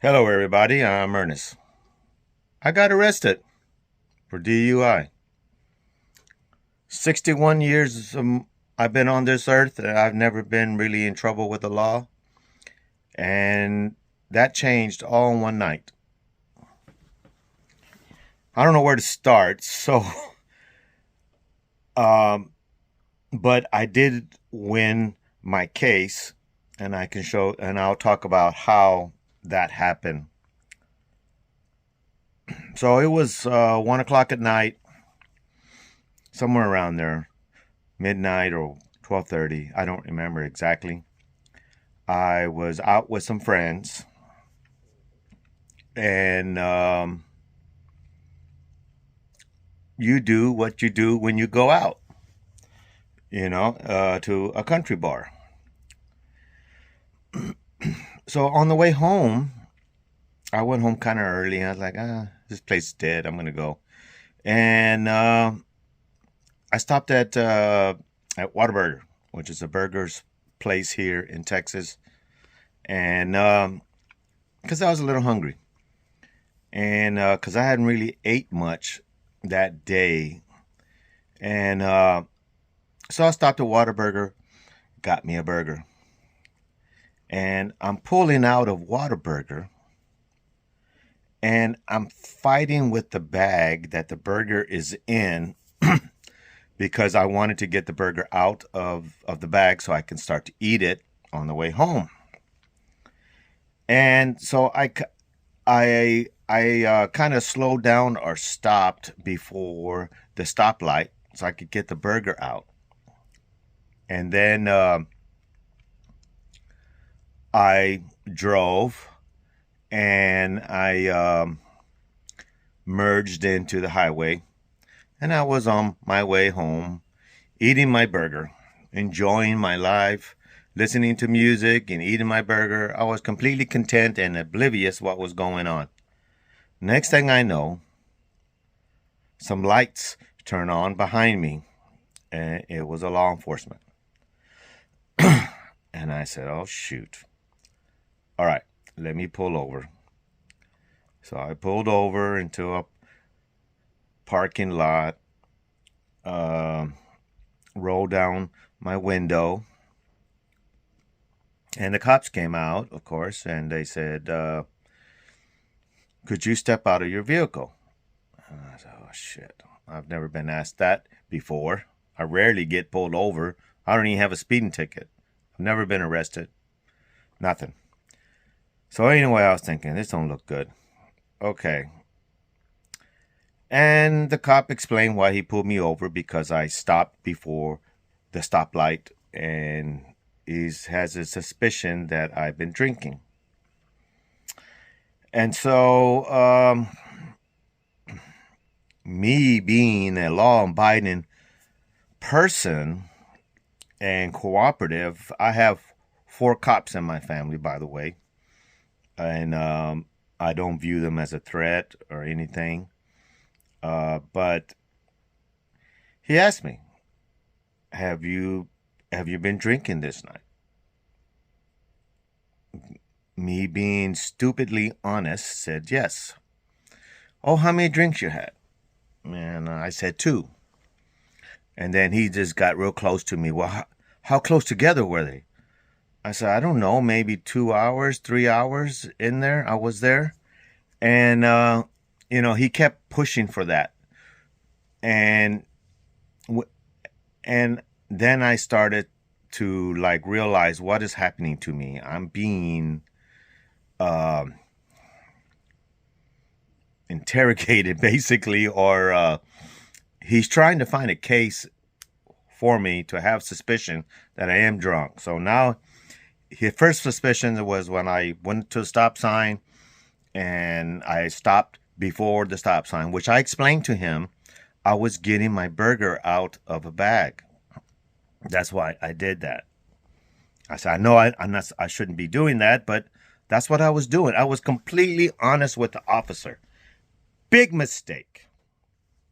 Hello, everybody. I'm Ernest. I got arrested for DUI. 61 years I've been on this earth, and I've never been really in trouble with the law. And that changed all in one night. I don't know where to start. Um, but I did win my case, and I'll talk about how that happened. So it was 1 o'clock at night, somewhere around there, midnight or 12:30. I don't remember exactly. I was out with some friends, and you do what you do when you go out, to a country bar. So on the way home, I went home kind of early. I was like, this place is dead. I'm gonna go, and I stopped at Whataburger, which is a burger's place here in Texas, and because I was a little hungry, and because I hadn't really ate much that day, and so I stopped at Whataburger, got me a burger, and I'm pulling out of Whataburger, and I'm fighting with the bag that the burger is in because I wanted to get the burger out of the bag so I can start to eat it on the way home. And so I kind of slowed down or stopped before the stoplight so I could get the burger out. And then I drove, and I merged into the highway, and I was on my way home, eating my burger, enjoying my life, listening to music and eating my burger. I was completely content and oblivious what was going on. Next thing I know, some lights turn on behind me, and it was a law enforcement. And I said, oh, shoot. All right, let me pull over. So I pulled over into a parking lot, rolled down my window, and the cops came out, of course, and they said, could you step out of your vehicle? And I said, oh, shit. I've never been asked that before. I rarely get pulled over. I don't even have a speeding ticket. I've never been arrested. Nothing. So anyway, I was thinking, this don't look good. Okay. And the cop explained why he pulled me over, because I stopped before the stoplight, and he has a suspicion that I've been drinking. And so, me being a law-abiding person and cooperative, I have 4 cops in my family, by the way, and I don't view them as a threat or anything. But he asked me, "Have you been drinking this night?" Me being stupidly honest, said yes. Oh, how many drinks you had? And I said 2. And then he just got real close to me. Well, how close together were they? I said, I don't know, maybe 2 hours, 3 hours in there. I was there. And, he kept pushing for that. And, and then I started to realize what is happening to me. I'm being interrogated, basically, or he's trying to find a case for me to have suspicion that I am drunk. So now his first suspicion was when I went to a stop sign and I stopped before the stop sign, which I explained to him. I was getting my burger out of a bag. That's why I did that. I said, I know I shouldn't be doing that, but that's what I was doing. I was completely honest with the officer. Big mistake.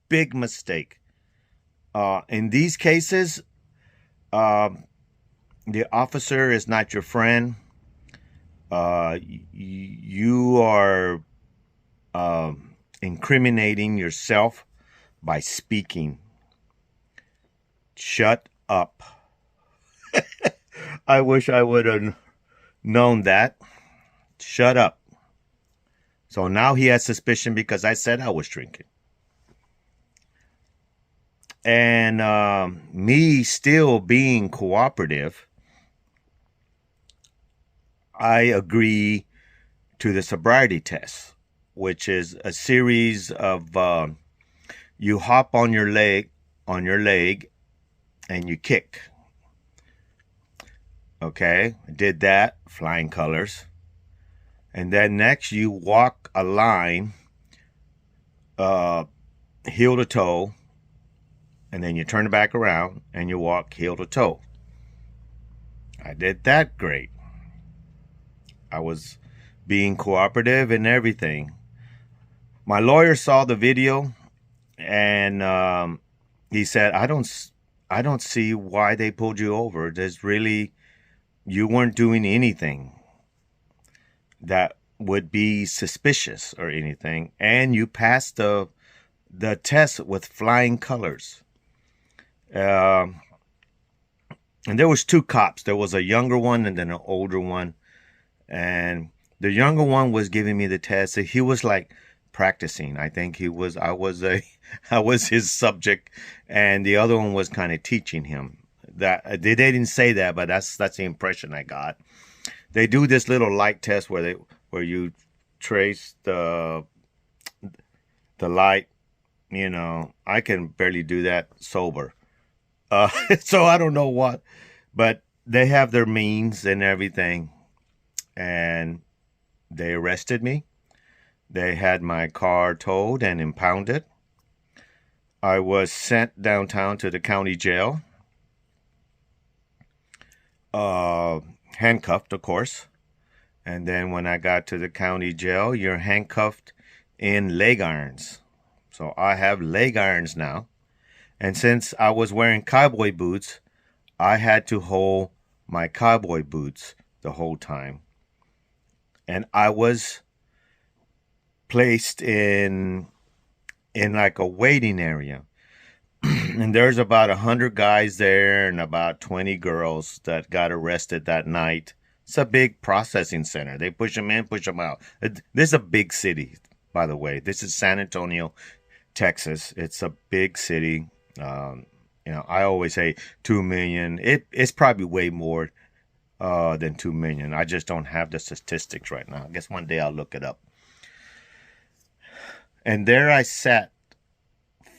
Big mistake. In these cases, the officer is not your friend. You are incriminating yourself by speaking. Shut up. I wish I would have known that. Shut up. So now he has suspicion because I said I was drinking. And me still being cooperative, I agree to the sobriety test, which is a series of you hop on your leg, and you kick. Okay, did that, flying colors. And then next you walk a line, heel to toe, and then you turn it back around and you walk heel to toe. I did that great. I was being cooperative and everything. My lawyer saw the video and he said, I don't see why they pulled you over. You weren't doing anything that would be suspicious or anything, and you passed the test with flying colors. And there was two cops. There was a younger one and then an older one. And the younger one was giving me the test. So he was like practicing. I think I was his subject, and the other one was kind of teaching him. That they didn't say that, but that's the impression I got. They do this little light test where you trace the light. You know, I can barely do that sober. So I don't know what, but they have their means and everything. And they arrested me. They had my car towed and impounded. I was sent downtown to the county jail. Handcuffed, of course. And then when I got to the county jail, you're handcuffed in leg irons. So I have leg irons now. And since I was wearing cowboy boots, I had to hold my cowboy boots the whole time. And I was placed in like a waiting area. And there's about 100 guys there and about 20 girls that got arrested that night. It's a big processing center. They push them in, push them out. This is a big city, by the way. This is San Antonio, Texas. It's a big city. I always say 2 million. It's probably way more than 2 million. I just don't have the statistics right now. I guess one day I'll look it up. And there I sat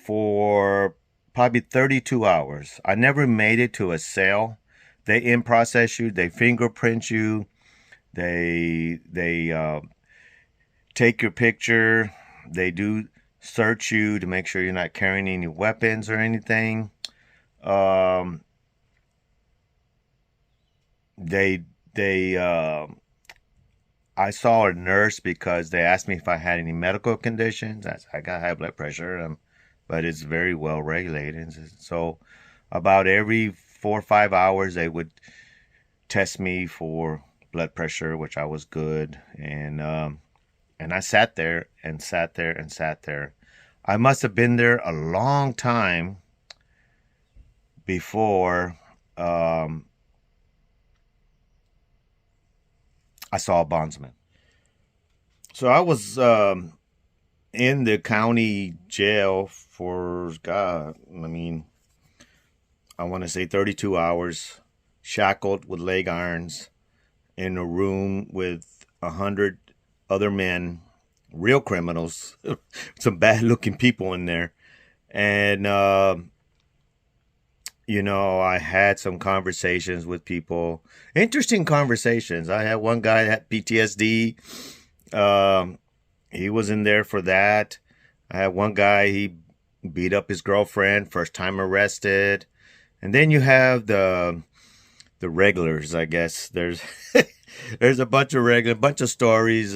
for probably 32 hours. I never made it to a cell. They in-process you. They fingerprint you. They take your picture. They do search you to make sure you're not carrying any weapons or anything. I saw a nurse because they asked me if I had any medical conditions. I got high blood pressure, but it's very well regulated. So about every 4 or 5 hours, they would test me for blood pressure, which I was good. And I sat there and sat there and sat there. I must have been there a long time before I saw a bondsman. So I was in the county jail for, God, I want to say 32 hours, shackled with leg irons, in a room with 100 other men, real criminals, some bad-looking people in there. And, I had some conversations with people, interesting conversations. I had one guy that had PTSD. He was in there for that. I had one guy, he beat up his girlfriend, first time arrested. And then you have the regulars, I guess. There's there's a bunch of stories,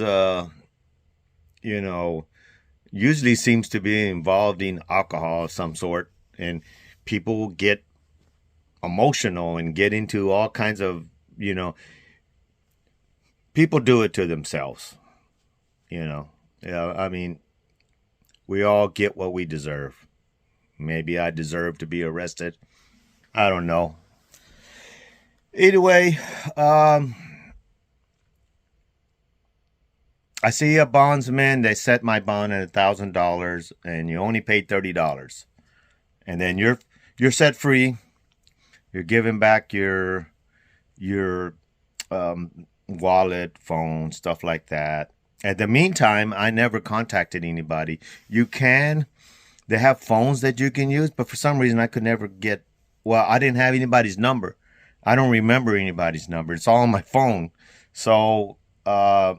usually seems to be involved in alcohol of some sort, and people get emotional and get into all kinds of, people do it to themselves, you know. Yeah, I mean, we all get what we deserve. Maybe I deserve to be arrested. I don't know. Either way, I see a bondsman. They set my bond at $1,000, and you only paid $30, and then you're set free. You're giving back your wallet, phone, stuff like that. At the meantime, I never contacted anybody. You can, they have phones that you can use, but for some reason I could never get, well, I didn't have anybody's number. I don't remember anybody's number. It's all on my phone. So I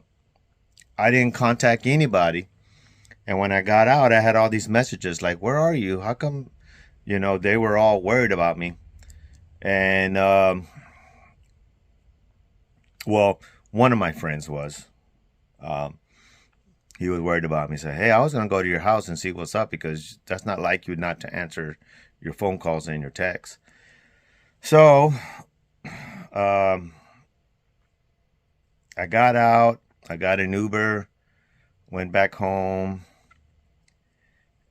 didn't contact anybody. And when I got out, I had all these messages like, where are you? How come, they were all worried about me. And, well, one of my friends was. He was worried about me. He said, hey, I was going to go to your house and see what's up because that's not like you not to answer your phone calls and your texts. So I got out. I got an Uber, went back home,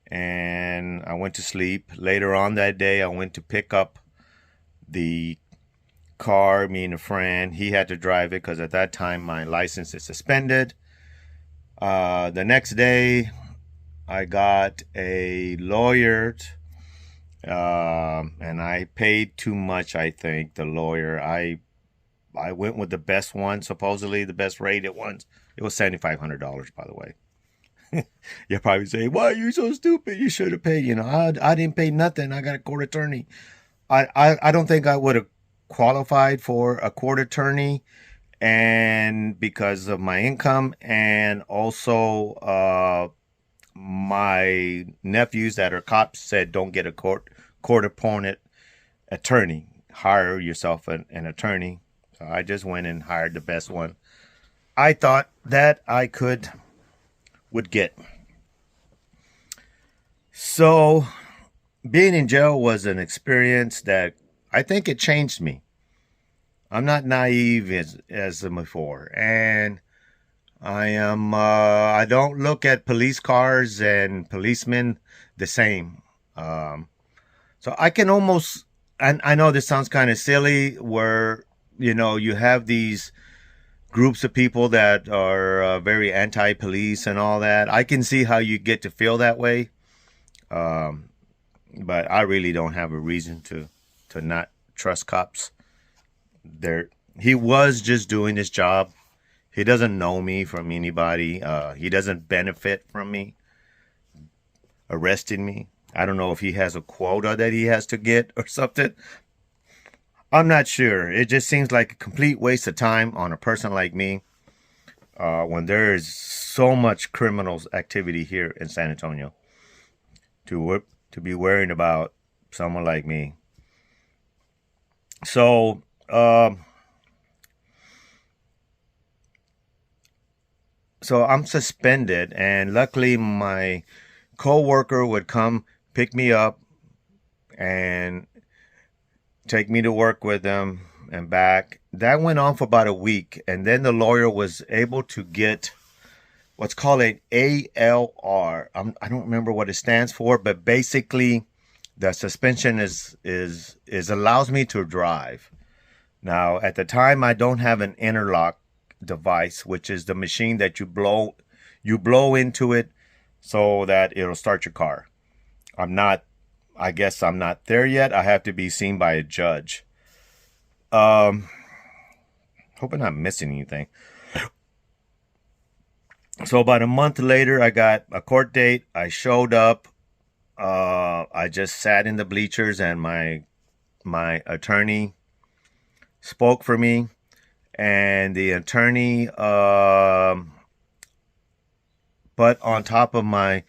and I went to sleep. Later on that day, I went to pick up the car, me and a friend. He had to drive it because at that time my license is suspended. The next day, I got a lawyer, and I paid too much, I think, the lawyer. I went with the best one, supposedly the best rated ones. It was $7,500, by the way. You'll probably say, why are you so stupid? You should have paid. I didn't pay nothing. I got a court attorney. I don't think I would have qualified for a court attorney, and because of my income, and also my nephews that are cops said don't get a court appointed attorney. Hire yourself an attorney. So I just went and hired the best one I thought that I would get. So being in jail was an experience that I think it changed me. I'm not naive as before, and I don't look at police cars and policemen the same. So I can almost, and I know this sounds kind of silly, where you have these groups of people that are very anti-police and all that. I can see how you get to feel that way, but I really don't have a reason to not trust cops. He was just doing his job. He doesn't know me from anybody. He doesn't benefit from me arresting me. I don't know if he has a quota that he has to get or something. I'm not sure. It just seems like a complete waste of time on a person like me, when there is so much criminal activity here in San Antonio, to be worrying about someone like me. So I'm suspended, and luckily my co-worker would come pick me up and take me to work with them and back. That went on for about a week, and then the lawyer was able to get what's called an ALR. I don't remember what it stands for, but basically the suspension is allows me to drive. Now, at the time, I don't have an interlock device, which is the machine that you blow into it so that it'll start your car. I guess I'm not there yet. I have to be seen by a judge. Hope I'm not missing anything. So about a month later, I got a court date. I showed up. I just sat in the bleachers, and my attorney spoke for me. And the attorney put on top of my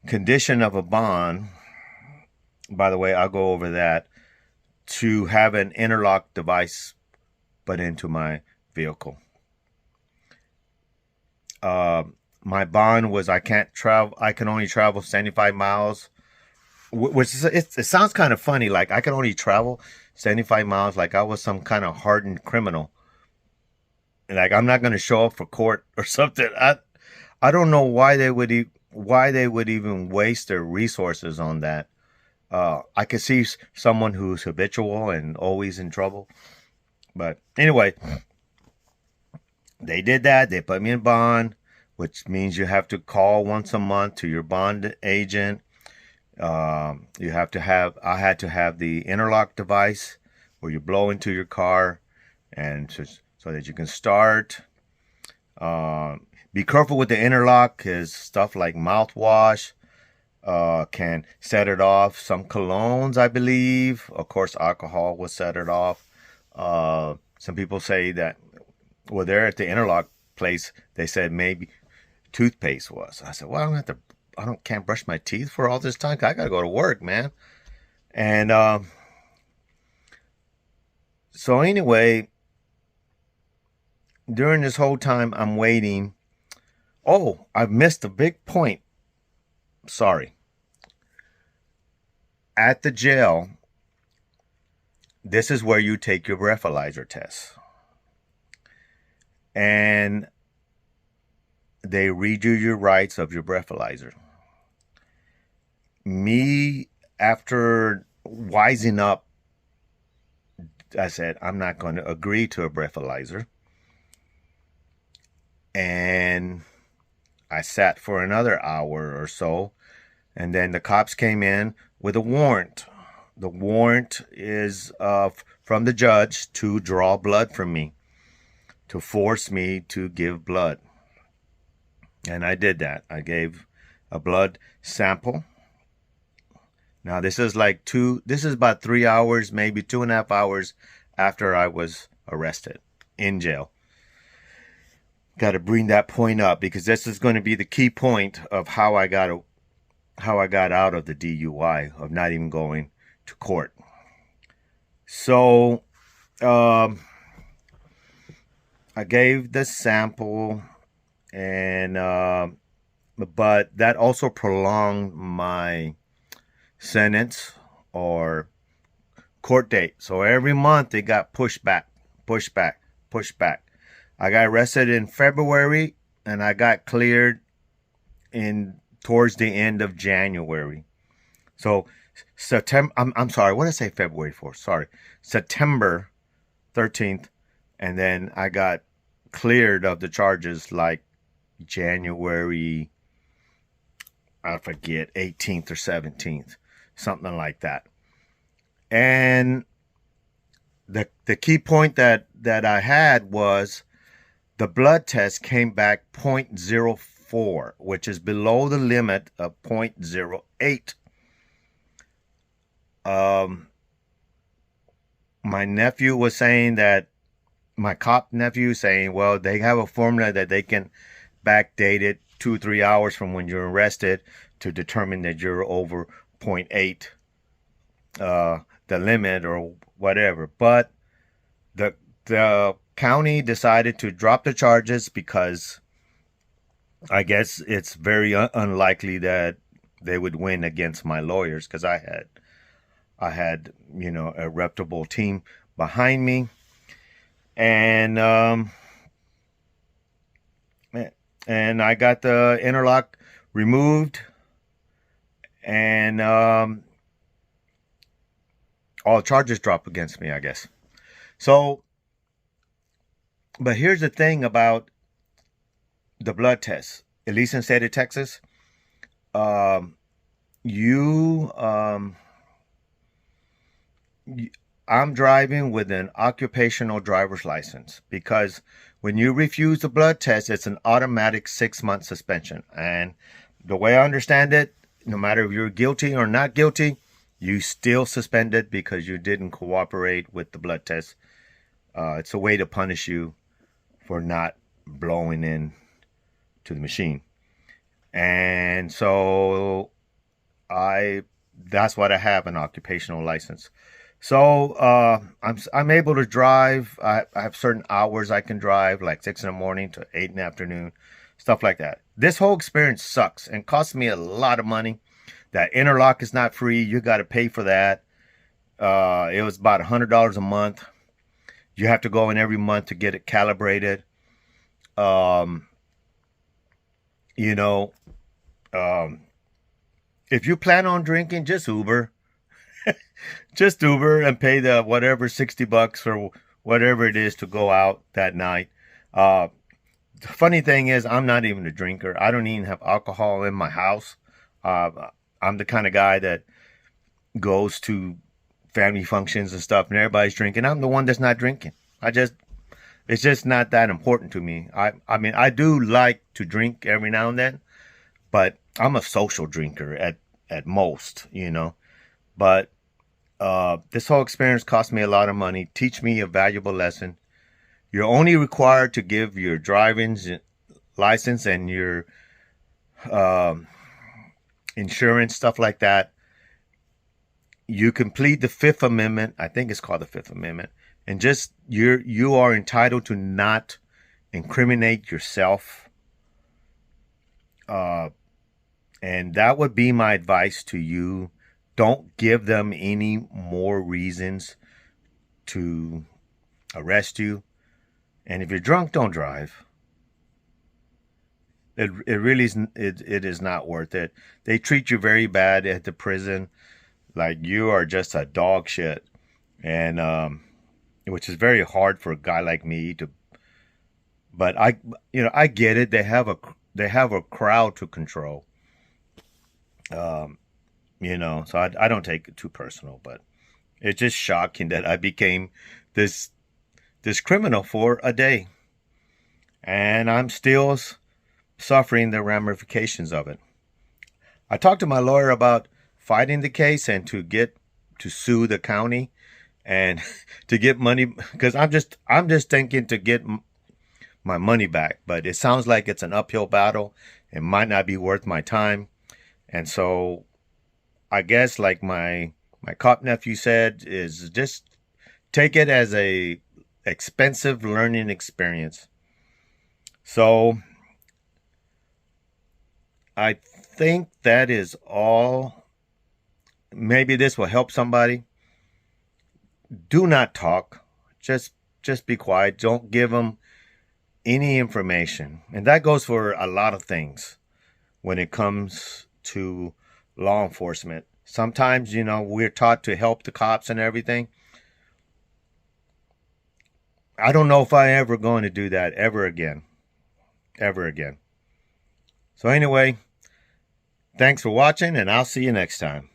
condition of a bond, by the way, I'll go over that, to have an interlock device put into my vehicle. My bond was I can only travel 75 miles, which is, it sounds kind of funny. Like I can only travel 75 miles, like I was some kind of hardened criminal. Like, I'm not going to show up for court or something. I don't know why they would even waste their resources on that. I could see someone who's habitual and always in trouble. But anyway, they did that. They put me in bond, which means you have to call once a month to your bond agent. You have to have, I had to have the interlock device where you blow into your car and so that you can start. Be careful with the interlock because stuff like mouthwash can set it off. Some colognes, I believe. Of course, alcohol will set it off. Some people say that, well, they're at the interlock place. They said maybe toothpaste was. I said, well, can't brush my teeth for all this time. I gotta go to work, man. And so anyway, during this whole time I'm waiting. Oh, I've missed a big point. Sorry. At the jail, this is where you take your breathalyzer test. And they read you your rights of your breathalyzer. Me, after wising up, I said, I'm not going to agree to a breathalyzer. And I sat for another hour or so. And then the cops came in with a warrant. The warrant is from the judge to draw blood from me, to force me to give blood. And I did that. I gave a blood sample. Now this is about 3 hours, maybe 2.5 hours after I was arrested in jail. Got to bring that point up because this is going to be the key point of how I got out of the DUI, of not even going to court. So I gave the sample, and but that also prolonged my sentence or court date. So every month it got pushed back. I got arrested in February and I got cleared towards the end of January. So September, I'm sorry, what did I say February for? Sorry. September 13th. And then I got cleared of the charges like January, I forget, 18th or 17th, something like that. And the key point that I had was the blood test came back 0.04, which is below the limit of 0.08. My nephew was saying that, my cop nephew saying, well, they have a formula that they can backdate it 2-3 hours from when you're arrested to determine that you're over 0.8, the limit or whatever. But the county decided to drop the charges because I guess it's very unlikely that they would win against my lawyers, because I had a reputable team behind me. And I got the interlock removed, and all charges dropped against me, I guess. So, but here's the thing about the blood test, at least in the state of Texas. I'm driving with an occupational driver's license, because when you refuse the blood test, it's an automatic 6-month suspension. And the way I understand it, no matter if you're guilty or not guilty, you still suspended because you didn't cooperate with the blood test. It's a way to punish you for not blowing in to the machine. And so that's what I have, an occupational license. So I'm able to drive. I have certain hours I can drive, like 6 in the morning to 8 in the afternoon, stuff like that. This whole experience sucks and costs me a lot of money. That interlock is not free. You got to pay for that. It was about $100 a month. You have to go in every month to get it calibrated. Um, you know, um, if you plan on drinking, just Uber. Just Uber and pay the whatever $60 or whatever it is to go out that night. Uh, the funny thing is, I'm not even a drinker. I don't even have alcohol in my house. Uh, I'm the kind of guy that goes to family functions and stuff, and everybody's drinking. I'm the one that's not drinking. It's just not that important to me. I mean, I do like to drink every now and then, but I'm a social drinker at most, you know. But this whole experience cost me a lot of money, teach me a valuable lesson. You're only required to give your driving license and your um, insurance, stuff like that. You complete the Fifth Amendment. I think it's called the Fifth Amendment. And just you are entitled to not incriminate yourself. And that would be my advice to you. Don't give them any more reasons to arrest you. And if you're drunk, don't drive. It really is, it is not worth it. They treat you very bad at the prison, like you are just a dog shit, and which is very hard for a guy like me to. But I get it. They have a crowd to control. So I don't take it too personal, but it's just shocking that I became this criminal for a day, and I'm still suffering the ramifications of it. I talked to my lawyer about fighting the case and to sue the county and to get money, because I'm just thinking to get my money back, but it sounds like it's an uphill battle. It might not be worth my time, and so I guess, like my cop nephew said, is just take it as a expensive learning experience. So I think that is all. Maybe this will help somebody. Do not talk. Just be quiet. Don't give them any information. And that goes for a lot of things when it comes to law enforcement. Sometimes, we're taught to help the cops and everything. I don't know if I'm ever going to do that ever again. Ever again. So anyway, thanks for watching, and I'll see you next time.